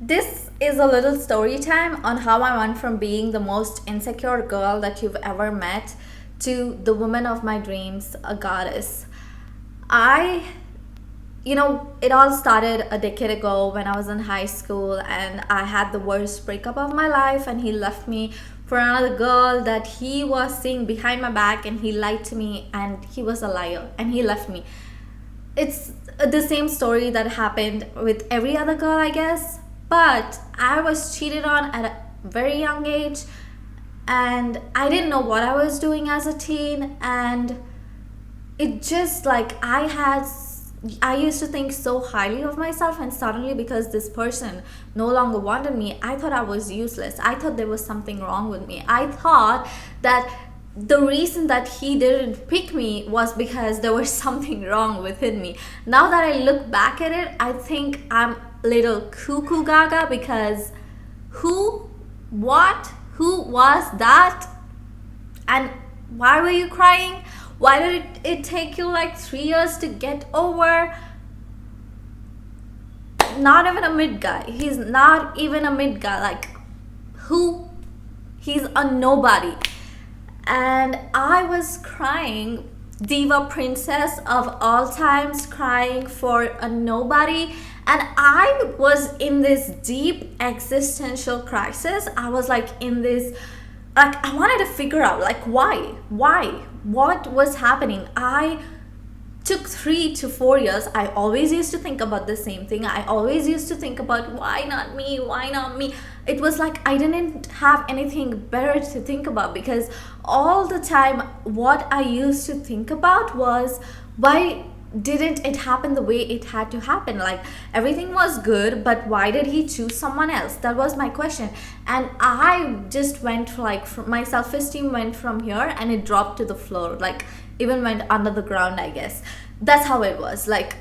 This is a little story time on how I went from being the most insecure girl that you've ever met to the woman of my dreams, a goddess. I, it all started a decade ago when I was in high school and I had the worst breakup of my life, and he left me for another girl that he was seeing behind my back, and he lied to me and he was a liar and he left me. It's the same story that happened with every other girl, I guess. But I was cheated on at a very young age, and I didn't know what I was doing as a teen. And it just like I used to think so highly of myself, and suddenly, because this person no longer wanted me, I thought I was useless. I thought there was something wrong with me. I thought that the reason that he didn't pick me was because there was something wrong within me. Now that I look back at it, I think I'm a little cuckoo gaga, because who, what, who was that? And why were you crying? Why did it take you like 3 years to get over? Not even a mid guy. He's not even a mid guy. Like, who? He's a nobody. And I was crying, diva princess of all times, crying for a nobody. And I was in this deep existential crisis. I was like in this, like, I wanted to figure out, like, why, what was happening. I took 3 to 4 years. I always used to think about the same thing. I always used to think about, why not me, why not me. It was like I didn't have anything better to think about, because all the time what I used to think about was, why didn't it happen the way it had to happen? Like, everything was good, but why did he choose someone else? That was my question. And I just went like, my self-esteem went from here and it dropped to the floor, like even went under the ground, I guess. That's how it was. Like,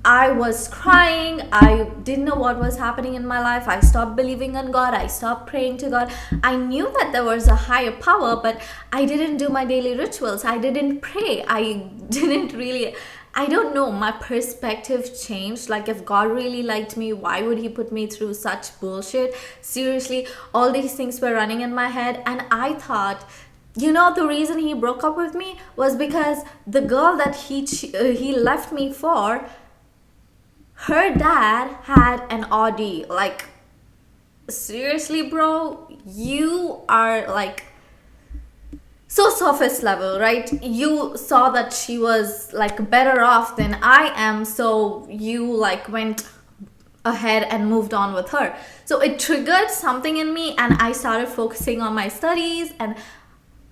I was crying. I didn't know what was happening in my life. I stopped believing in God. I stopped praying to God. I knew that there was a higher power, but I didn't do my daily rituals. I didn't pray. I didn't really, I don't know, my perspective changed. Like, if God really liked me, why would he put me through such bullshit? Seriously, all these things were running in my head, and I thought, the reason he broke up with me was because the girl that he left me for, her dad had an Audi. Like, seriously, bro, you are like so surface level, right? You saw that she was like better off than I am, so you like went ahead and moved on with her. So it triggered something in me, and I started focusing on my studies. And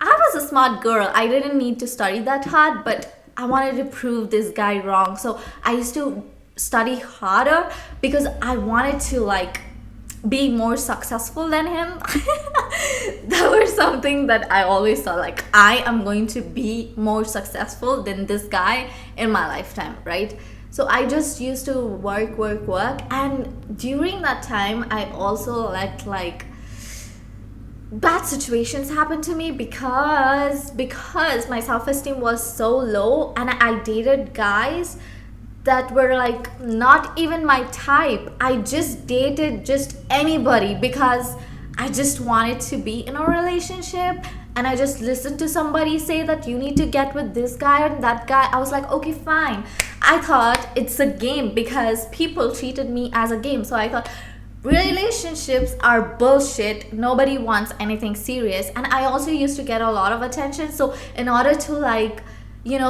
I was a smart girl. I didn't need to study that hard, but I wanted to prove this guy wrong. So I used to study harder because I wanted to like be more successful than him. That was something that I always thought, like, I am going to be more successful than this guy in my lifetime, right? So I just used to work. And during that time, I also let like bad situations happen to me, because my self-esteem was so low, and I dated guys that were like not even my type. I just dated just anybody because I just wanted to be in a relationship, and I just listened to somebody say that you need to get with this guy and that guy. I was like, okay, fine. I thought it's a game because people treated me as a game. So I thought relationships are bullshit. Nobody wants anything serious. And I also used to get a lot of attention. So in order to like,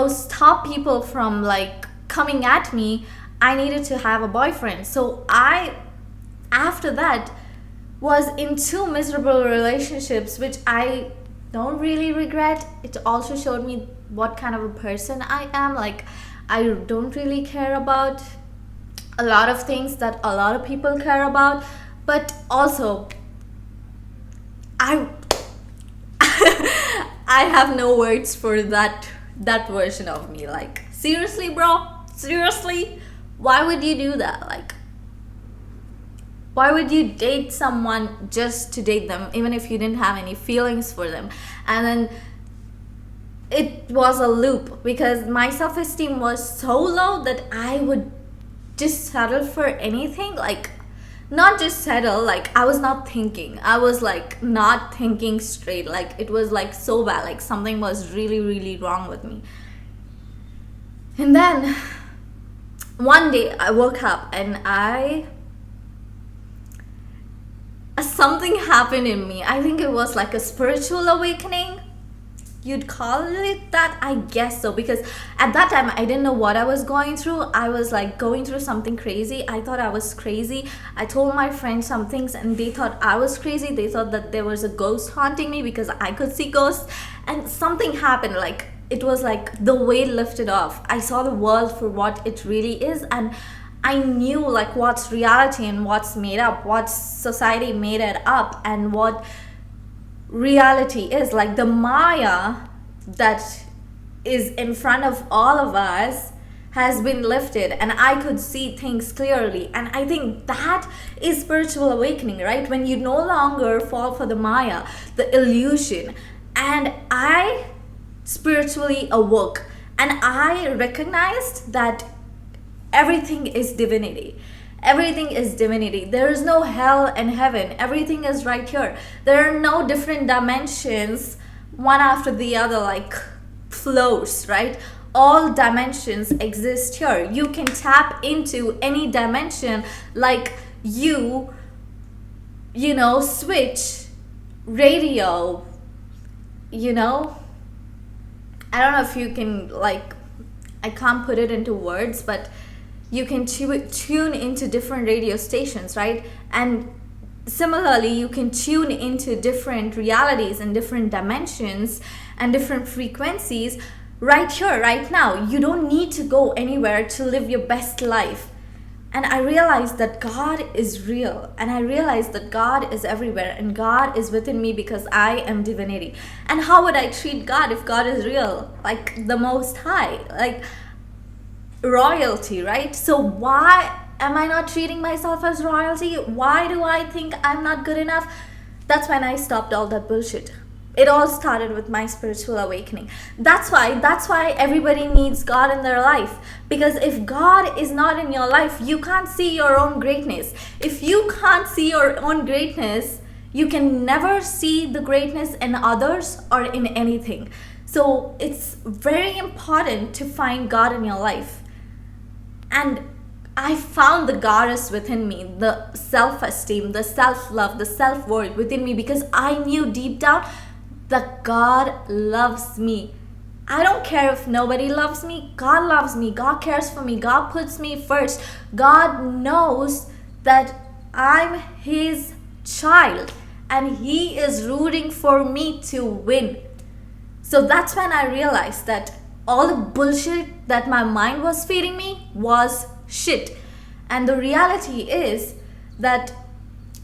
stop people from like coming at me, I needed to have a boyfriend. So I, after that, was in 2 miserable relationships, which I don't really regret. It also showed me what kind of a person I am. Like, I don't really care about a lot of things that a lot of people care about, but also I I have no words for that version of me. Like, seriously, bro? Seriously? Why would you do that? Like, why would you date someone just to date them, even if you didn't have any feelings for them? And then it was a loop, because my self-esteem was so low that I would just settle for anything. Like, not just settle, like I was not thinking. I was like not thinking straight. Like it was like so bad. Like something was really, really wrong with me. And then one day I woke up and something happened in me. I think it was like a spiritual awakening. You'd call it that? I guess so, because at that time I didn't know what I was going through. I was like going through something crazy. I thought I was crazy. I told my friends some things and they thought I was crazy. They thought that there was a ghost haunting me because I could see ghosts. And something happened. Like it was like the weight lifted off. I saw the world for what it really is, and I knew like what's reality and what's made up, what society made it up, and what reality is. Like the Maya that is in front of all of us has been lifted, and I could see things clearly. And I think that is spiritual awakening, right? When you no longer fall for the Maya, the illusion. And I spiritually awoke, and I recognized that everything is divinity. Everything is divinity. There is no hell and heaven. Everything is right here. There are no different dimensions, one after the other, like flows, right? All dimensions exist here. You can tap into any dimension, like switch radio, I don't know if you can, like, I can't put it into words, but you can tune into different radio stations, right? And similarly, you can tune into different realities and different dimensions and different frequencies right here, right now. You don't need to go anywhere to live your best life. And I realized that God is real, and I realized that God is everywhere, and God is within me because I am divinity. And how would I treat God if God is real? Like the Most High, like royalty, right? So why am I not treating myself as royalty? Why do I think I'm not good enough? That's when I stopped all that bullshit. It all started with my spiritual awakening. That's why everybody needs God in their life. Because if God is not in your life, you can't see your own greatness. If you can't see your own greatness, you can never see the greatness in others or in anything. So it's very important to find God in your life. And I found the goddess within me, the self-esteem, the self-love, the self-worth within me, because I knew deep down that God loves me. I don't care if nobody loves me. God loves me. God cares for me. God puts me first. God knows that I'm His child, and He is rooting for me to win. So that's when I realized that all the bullshit that my mind was feeding me was shit. And the reality is that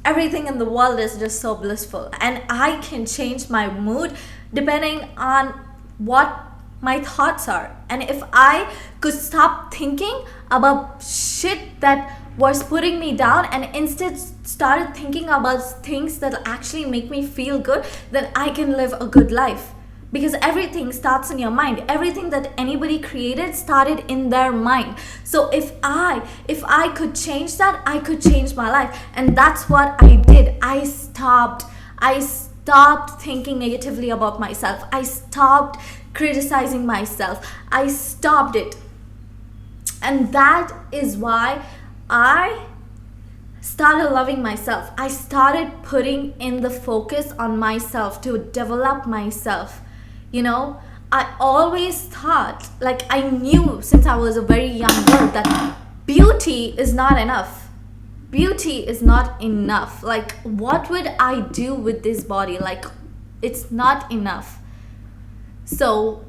everything in the world is just so blissful, and I can change my mood depending on what my thoughts are. And if I could stop thinking about shit that was putting me down and instead started thinking about things that actually make me feel good, then I can live a good life. Because everything starts in your mind. Everything that anybody created started in their mind. So if I could change that, I could change my life. And that's what I did. I stopped thinking negatively about myself. I stopped criticizing myself. I stopped it. And that is why I started loving myself. I started putting in the focus on myself to develop myself. I always thought, like I knew since I was a very young girl, that beauty is not enough. Beauty is not enough. Like, what would I do with this body? Like, it's not enough. So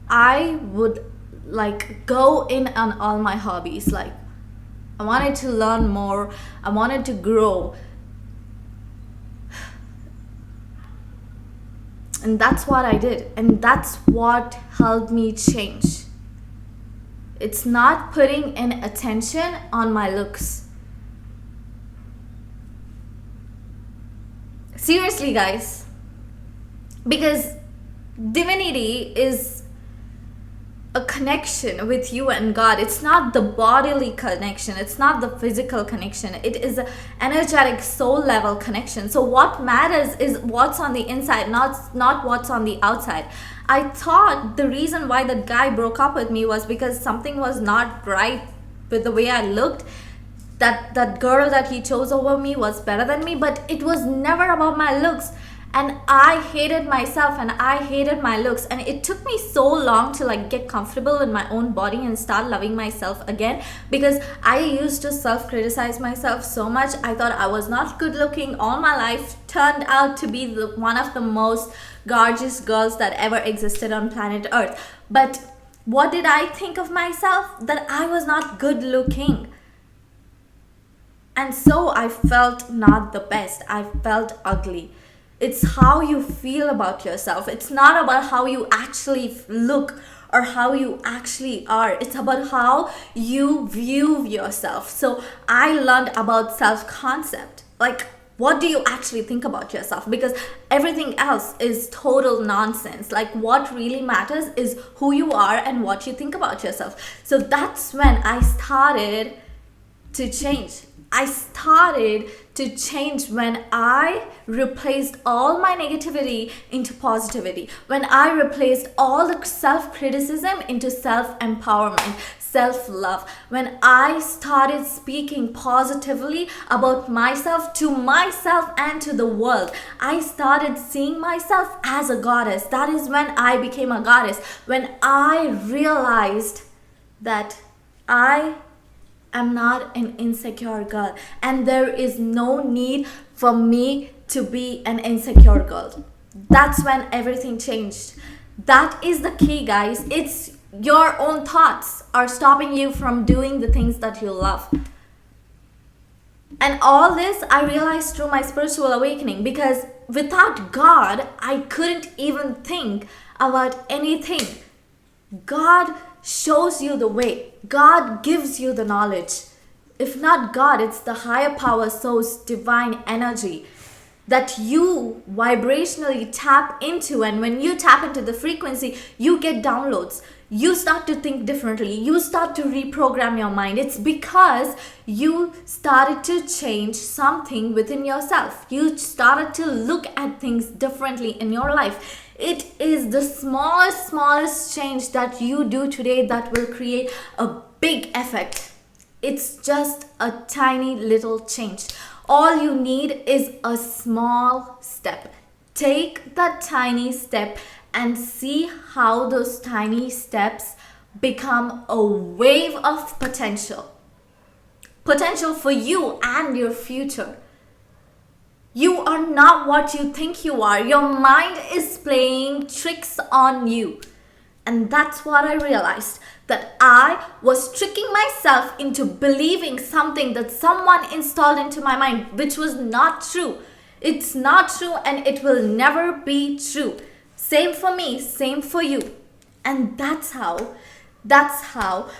I would like go in on all my hobbies. Like, I wanted to learn more. I wanted to grow. And that's what I did. And that's what helped me change. It's not putting in attention on my looks. Seriously, guys. Because divinity is a connection with you and God. It's not the bodily connection, it's not the physical connection, it is an energetic soul level connection. So what matters is what's on the inside, not what's on the outside. I thought the reason why that guy broke up with me was because something was not right with the way I looked, that girl that he chose over me was better than me, but it was never about my looks. And I hated myself and I hated my looks, and it took me so long to like get comfortable in my own body and start loving myself again, because I used to self-criticize myself so much. I thought I was not good looking. All my life turned out to be one of the most gorgeous girls that ever existed on planet Earth. But what did I think of myself? That I was not good looking. And so I felt not the best. I felt ugly. It's how you feel about yourself. It's not about how you actually look or how you actually are. It's about how you view yourself. So I learned about self-concept. Like, what do you actually think about yourself? Because everything else is total nonsense. Like, what really matters is who you are and what you think about yourself. So that's when I started to change. I started to change when I replaced all my negativity into positivity. When I replaced all the self-criticism into self-empowerment, self-love. When I started speaking positively about myself to myself and to the world. I started seeing myself as a goddess. That is when I became a goddess. When I realized that I'm not an insecure girl, and there is no need for me to be an insecure girl. That's when everything changed. That is the key, guys. It's your own thoughts are stopping you from doing the things that you love. And all this I realized through my spiritual awakening, because without God, I couldn't even think about anything. God shows you the way. God gives you the knowledge. If not God, it's the higher power source, divine energy that you vibrationally tap into. And when you tap into the frequency, you get downloads. You start to think differently. You start to reprogram your mind. It's because you started to change something within yourself. You started to look at things differently in your life. It is the smallest change that you do today that will create a big effect. It's just a tiny little change. All you need is a small step. Take that tiny step and see how those tiny steps become a wave of potential. Potential for you and your future. You are not what you think you are. Your mind is playing tricks on you. And that's what I realized, that I was tricking myself into believing something that someone installed into my mind, which was not true. It's not true, and it will never be true. Same for me, same for you. And that's how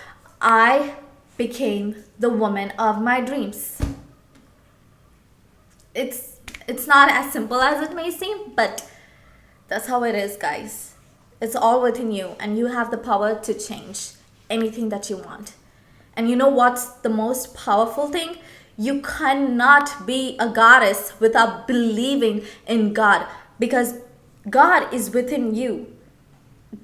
I became the woman of my dreams. It's not as simple as it may seem, but that's how it is, guys. It's all within you, and you have the power to change anything that you want. And you know what's the most powerful thing? You cannot be a goddess without believing in God, because God is within you.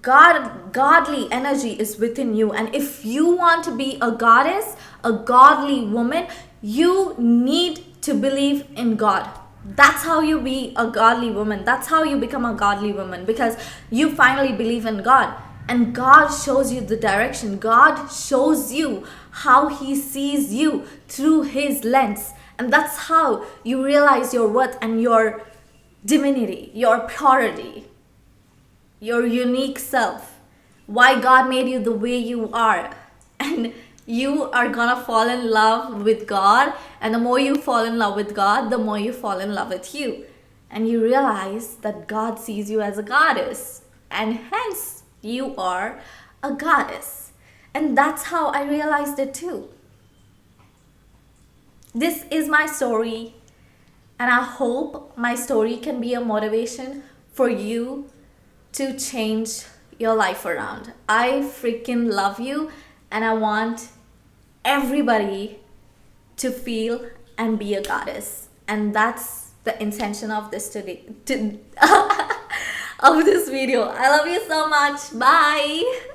Godly energy is within you. And if you want to be a goddess, a godly woman, you need to believe in God. That's how you be a godly woman. That's how you become a godly woman, because you finally believe in God. And God shows you the direction. God shows you how He sees you through His lens. And that's how you realize your worth and your divinity, your purity, your unique self. Why God made you the way you are. And you are gonna fall in love with God. And the more you fall in love with God, the more you fall in love with you. And you realize that God sees you as a goddess. And hence, you are a goddess. And that's how I realized it too. This is my story. And I hope my story can be a motivation for you to change your life around. I freaking love you, and I want everybody to feel and be a goddess. And that's the intention of this today of this video. I love you so much. Bye.